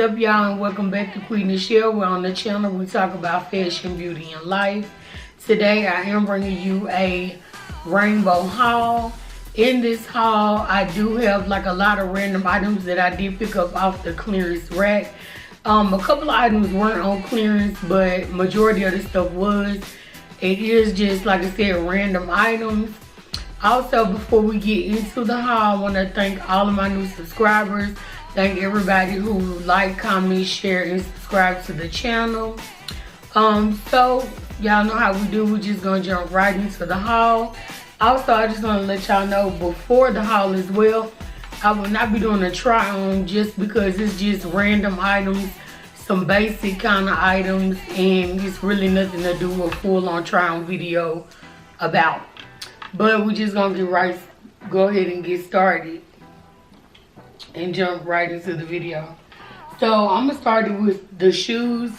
up, y'all, and welcome back to Qui Nichelle. We're on the channel. We talk about fashion, beauty, and life. Today, I am bringing you a rainbow haul. In this haul, I do have like a lot of random items that I did pick up off the clearance rack. A couple of items weren't on clearance, but majority of the stuff was. It is just, like I said, random items. Also, before we get into the haul, I want to thank all of my new subscribers. Thank everybody who like, comment, share, and subscribe to the channel. So y'all know how we do. We're just gonna jump right into the haul. Also, I just want to let y'all know before the haul as well, I will not be doing a try on just because it's just random items, some basic kind of items, and it's really nothing to do with a full-on try on video about. But we're just gonna go ahead and get started and jump right into the video. So I'm gonna start with the shoes.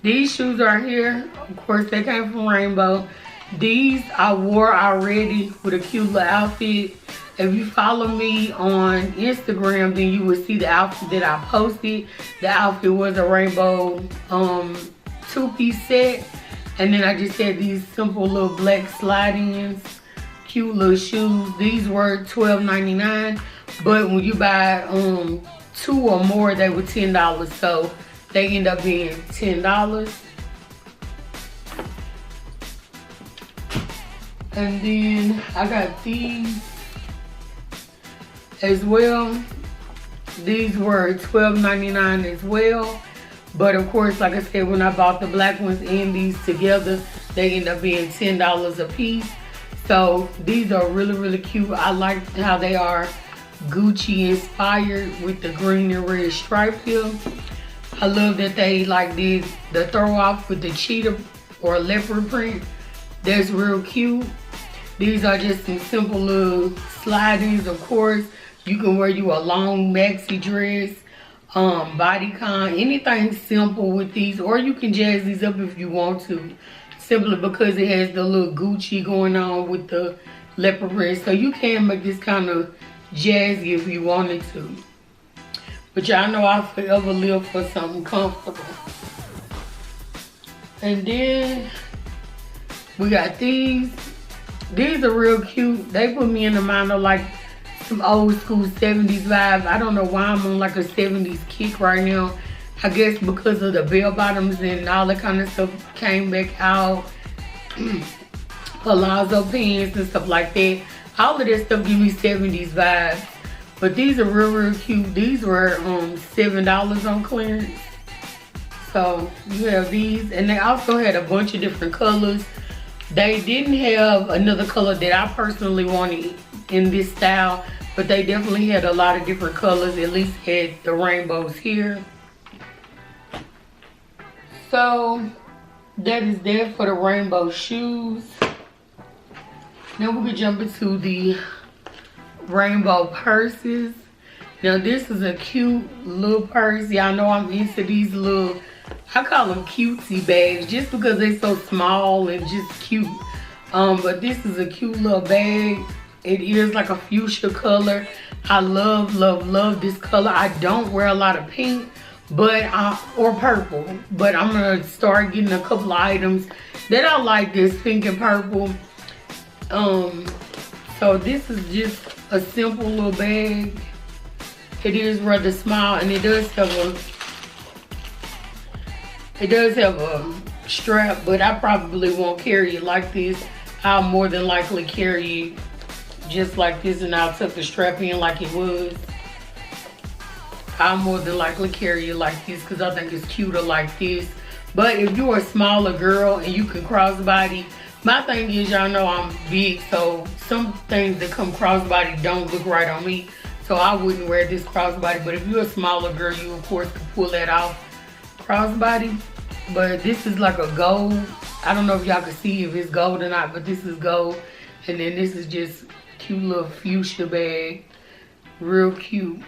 These shoes are here. Of course, they came from Rainbow. These I wore already with a cute little outfit. If you follow me on Instagram, then you will see the outfit that I posted. The outfit was a rainbow two-piece set. And then I just had these simple little black slide-ins. Cute little shoes. These were $12.99. But when you buy two or more, they were $10. So they end up being $10. And then I got these as well. These were $12.99 as well. But of course, like I said, when I bought the black ones and these together, they end up being $10 a piece. So these are really, really cute. I like how they are Gucci inspired with the green and red stripe here. I love that they like did the throw off with the cheetah or leopard print. That's real cute. These are just some simple little slide-ins. Of course, you can wear you a long maxi dress, bodycon, anything simple with these, or you can jazz these up if you want to, simply because it has the little Gucci going on with the leopard print. So you can make this kind of jazzy if you wanted to. But y'all know I forever live for something comfortable. And then we got these. These are real cute. They put me in the mind of like some old school 70s vibe. I don't know why I'm on like a 70s kick right now. I guess because of the bell bottoms and all that kind of stuff came back out. Palazzo pants and stuff like that. All of that stuff give me 70s vibes. But these are real, real cute. These were $7 on clearance. So you have these. And they also had a bunch of different colors. They didn't have another color that I personally wanted in this style. But they definitely had a lot of different colors. At least had the rainbows here. So that is there for the rainbow shoes. Now we can jump into the rainbow purses. Now this is a cute little purse. Y'all know I'm into these little, I call them cutesy bags just because they're so small and just cute. But this is a cute little bag. It is like a fuchsia color. I love, love, love this color. I don't wear a lot of pink, but or purple. But I'm gonna start getting a couple of items that I like, this pink and purple. So this is just a simple little bag. It is rather small, and it does have a strap, but I probably won't carry it like this. I'll more than likely carry it just like this, and I'll tuck the strap in like it was. I'll more than likely carry it like this because I think it's cuter like this. But if you're a smaller girl and you can crossbody, my thing is, y'all know I'm big, so some things that come crossbody don't look right on me. So I wouldn't wear this crossbody. But if you're a smaller girl, you of course can pull that off crossbody. But this is like a gold. I don't know if y'all can see if it's gold or not, but this is gold. And then this is just cute little fuchsia bag. Real cute.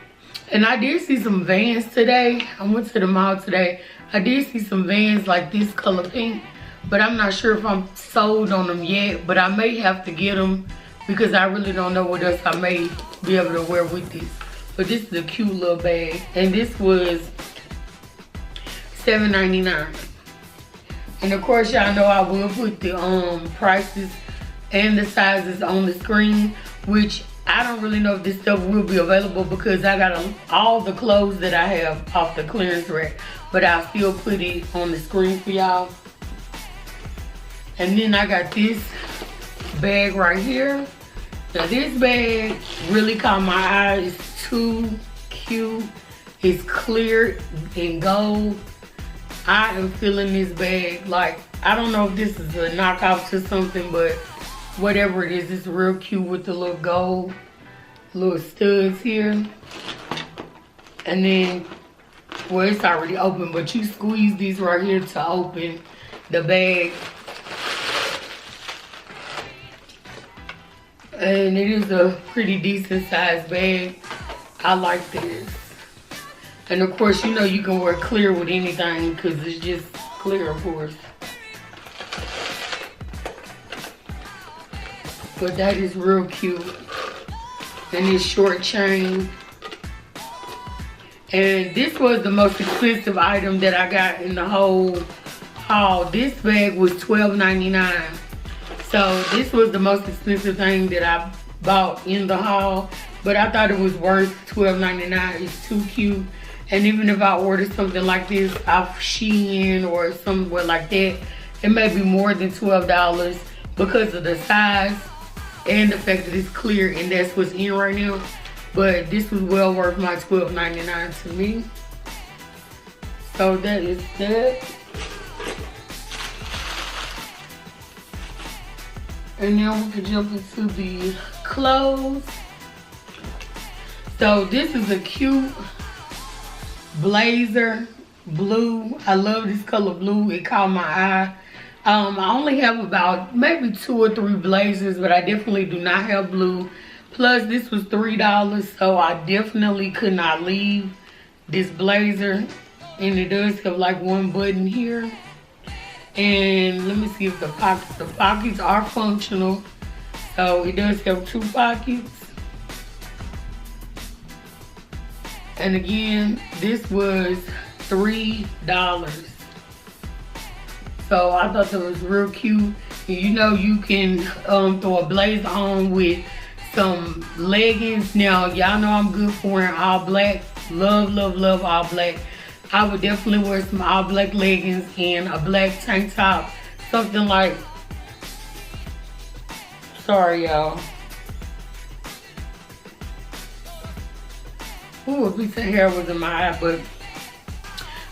And I did see some Vans today. I went to the mall today. I did see some Vans like this color pink. But I'm not sure if I'm sold on them yet. But I may have to get them because I really don't know what else I may be able to wear with this. But this is a cute little bag. And this was $7.99. And of course, y'all know I will put the prices and the sizes on the screen, which I don't really know if this stuff will be available because I got all the clothes that I have off the clearance rack, but I'll still put it on the screen for y'all. And then I got this bag right here. Now this bag really caught my eye. It's too cute. It's clear and gold. I am feeling this bag. Like, I don't know if this is a knockoff to something, but whatever it is, it's real cute with the little gold, little studs here. And then, well, it's already open, but you squeeze these right here to open the bag. And it is a pretty decent sized bag. I like this. And of course, you know you can wear clear with anything because it's just clear, of course. But that is real cute. And this short chain. And this was the most expensive item that I got in the whole haul. This bag was $12.99. So this was the most expensive thing that I bought in the haul. But I thought it was worth $12.99. It's too cute. And even if I order something like this off Shein or somewhere like that, it may be more than $12 because of the size and the fact that it's clear and that's what's in right now. But this was well worth my $12.99 to me. So that is that. And now we can jump into the clothes. So this is a cute blazer, blue. I love this color blue. It caught my eye. I only have about maybe 2 or 3 blazers, but I definitely do not have blue. Plus, this was $3, so I definitely could not leave this blazer. And it does have like one button here. And let me see if the pockets are functional. So it does have 2 pockets. And again, this was $3. So I thought that was real cute. And you know you can throw a blazer on with some leggings. Now, y'all know I'm good for wearing all black. Love, love, love all black. I would definitely wear some all black leggings and a black tank top. Something like, sorry y'all. Ooh, a piece of hair was in my eye, but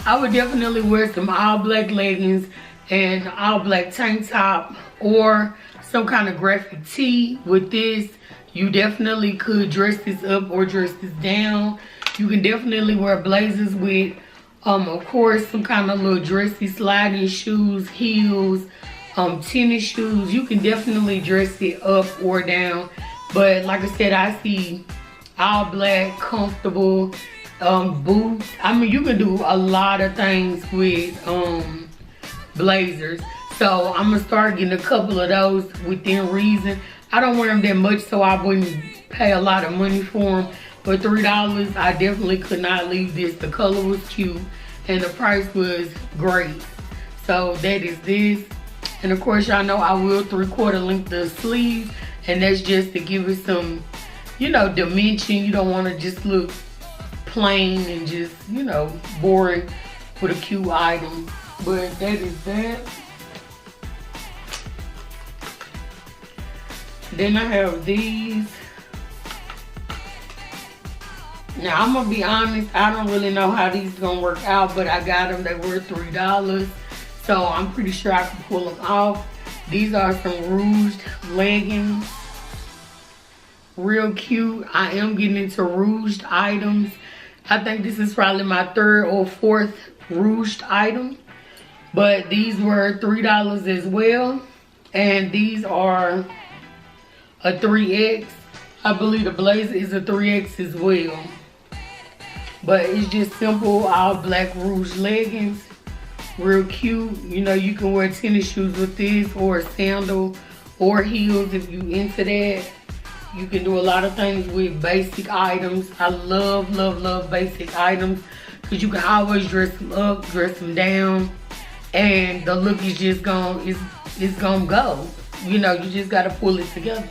I would definitely wear some all black leggings and all black tank top or some kind of graphic tee with this. You definitely could dress this up or dress this down. You can definitely wear blazers with, of course, some kind of little dressy sliding shoes, heels, tennis shoes. You can definitely dress it up or down. But like I said, I see all black, comfortable boots. I mean, you can do a lot of things with blazers. So I'm gonna start getting a couple of those within reason. I don't wear them that much, so I wouldn't pay a lot of money for them. But $3, I definitely could not leave this. The color was cute and the price was great. So that is this. And of course, y'all know I will 3/4 length the sleeves, and that's just to give it some, you know, dimension. You don't want to just look plain and just, you know, boring with a cute item. But that is that. Then I have these. Now I'm gonna be honest, I don't really know how these gonna work out, but I got them. They were $3, so I'm pretty sure I can pull them off. These are some Rouge Leggings. Real cute. I am getting into Rouged items. I think this is probably my 3rd or 4th Rouged item, but these were $3 as well. And these are a 3X. I believe the blazer is a 3X as well. But it's just simple all black Rouge leggings. Real cute. You know, you can wear tennis shoes with this or a sandal or heels if you into that. You can do a lot of things with basic items. I love, love, love basic items because you can always dress them up, dress them down, and the look is just gonna go. You know, you just gotta pull it together.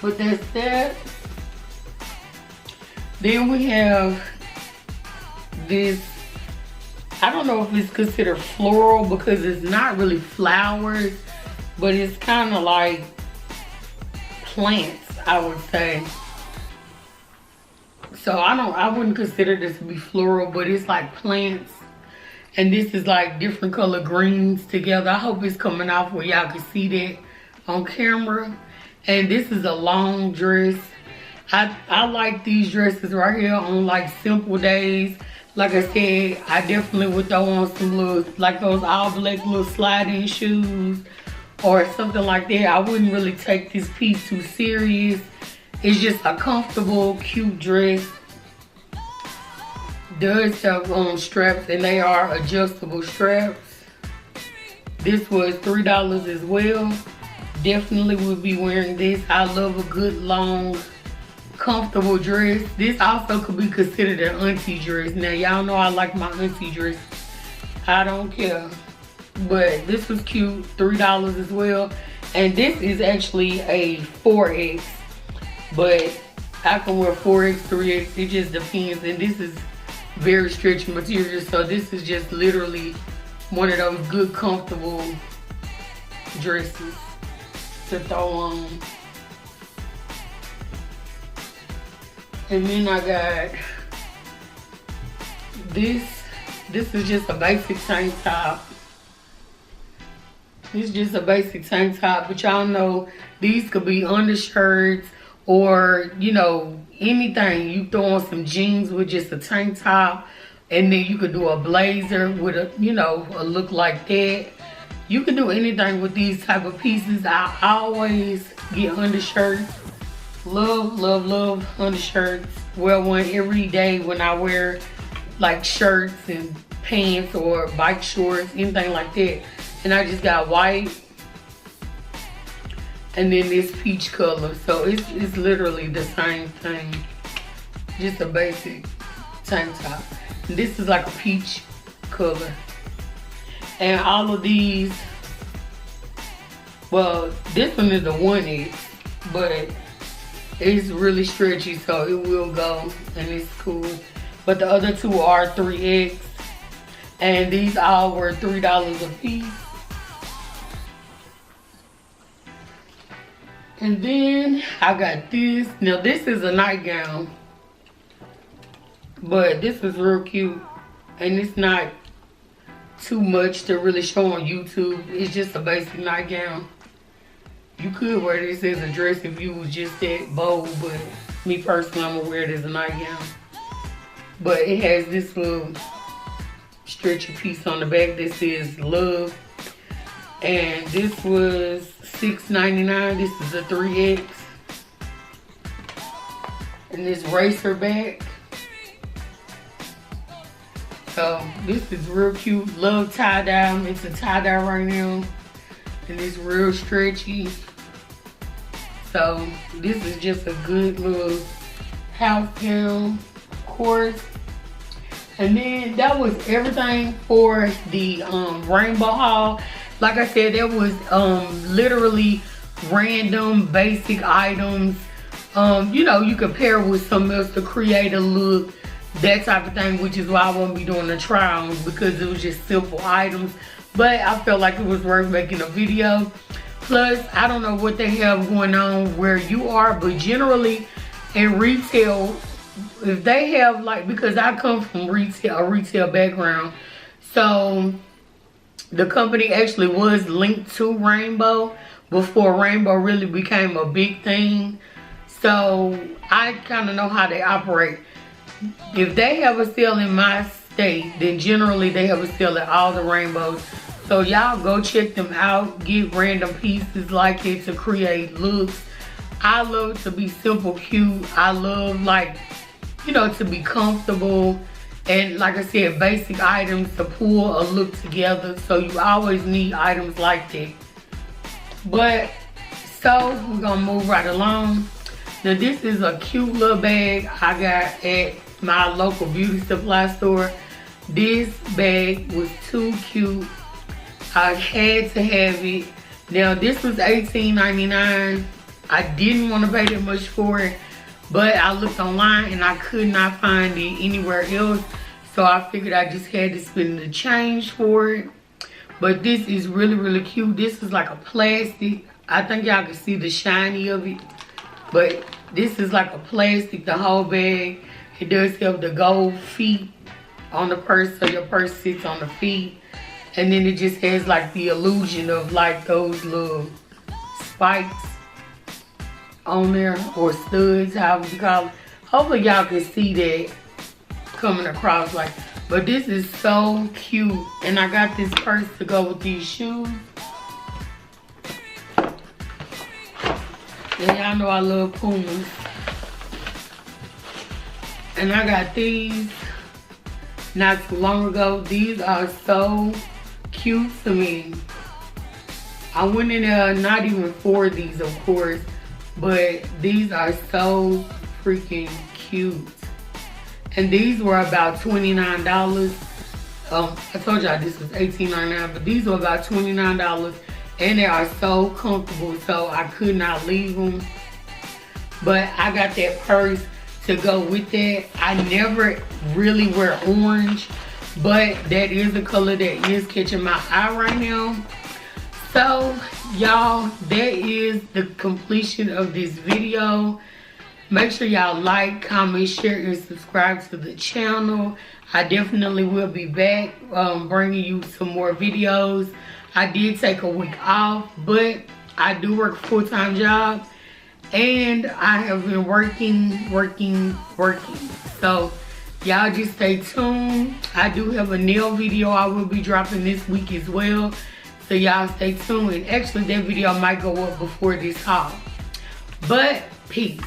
But that's that. Then we have this, I don't know if it's considered floral because it's not really flowers, but it's kind of like plants, I would say. So I wouldn't consider this to be floral, but it's like plants. And this is like different color greens together. I hope it's coming off where y'all can see that on camera. And this is a long dress. I like these dresses right here on like simple days. Like I said, I definitely would throw on some little, like those all black little sliding shoes or something like that. I wouldn't really take this piece too serious. It's just a comfortable, cute dress. Does have straps, and they are adjustable straps. This was $3 as well. Definitely would be wearing this. I love a good long comfortable dress. This also could be considered an auntie dress. Now y'all know I like my auntie dress. I don't care. But this was cute, $3 as well. And this is actually a 4X. But I can wear 4X, 3X, it just depends. And this is very stretchy material. So this is just literally one of those good comfortable dresses to throw on. And then I got this. This is just a basic tank top. It's just a basic tank top, but y'all know these could be undershirts or, you know, anything. You throw on some jeans with just a tank top, and then you could do a blazer with a, you know, a look like that. You can do anything with these type of pieces. I always get undershirts. Love, love, love undershirts. Wear one every day when I wear like shirts and pants or bike shorts, anything like that. And I just got white and then this peach color. So it's literally the same thing. Just a basic tank top. And this is like a peach color. And all of these, well, this one is a 1X, but it's really stretchy, so it will go, and it's cool. But the other two are 3X, and these all were $3 a piece. And then I got this. Now this is a nightgown, but this is real cute, and it's not too much to really show on YouTube. It's just a basic nightgown. You could wear this as a dress if you was just that bold, but me personally, I'm gonna wear it as a nightgown. But it has this little stretchy piece on the back that says love. And this was $6.99. This is a 3X. And this racer back. So this is real cute. Love tie-dye. I'm into tie-dye right now. And it's real stretchy. So this is just a good little house gown, of course. And then that was everything for the rainbow haul. Like I said, that was literally random basic items. You know, you could pair with something else to create a look, that type of thing, which is why I won't be doing the try-ons, because it was just simple items. But I felt like it was worth making a video. Plus, I don't know what they have going on where you are, but generally in retail, if they have like, because I come from a retail background, so the company actually was linked to Rainbow before Rainbow really became a big thing. So I kind of know how they operate. If they have a sale in my state, then generally they have a sale at all the Rainbows. So y'all go check them out. Get random pieces like it to create looks. I love to be simple, cute. I love, like, you know, to be comfortable. And like I said, basic items to pull a look together. So you always need items like that. But So we're gonna move right along. Now this is a cute little bag I got at my local beauty supply store. This bag was too cute. I had to have it. Now this was $18.99. I didn't want to pay that much for it, but I looked online and I could not find it anywhere else. So I figured I just had to spend the change for it. But this is really, really cute. This is like a plastic. I think y'all can see the shiny of it. But this is like a plastic, the whole bag. It does have the gold feet on the purse, so your purse sits on the feet. And then it just has like the illusion of like those little spikes on there, or studs, however you call it. Hopefully y'all can see that coming across like, but this is so cute. And I got this purse to go with these shoes. And y'all know I love Pumas. And I got these not too long ago. These are so cute to me. I went in there not even for these, of course, but these are so freaking cute. And these were about $29. I told y'all this was $18.99, but these were about $29. And they are so comfortable, so I could not leave them. But I got that purse to go with that. I never really wear orange, but that is a color that is catching my eye right now. So y'all, that is the completion of this video. Make sure y'all like, comment, share, and subscribe to the channel. I definitely will be back bringing you some more videos. I did take a week off, but I do work a full-time job. And I have been working. So y'all just stay tuned. I do have a nail video I will be dropping this week as well. So y'all stay tuned. And actually that video might go up before this haul. But peace.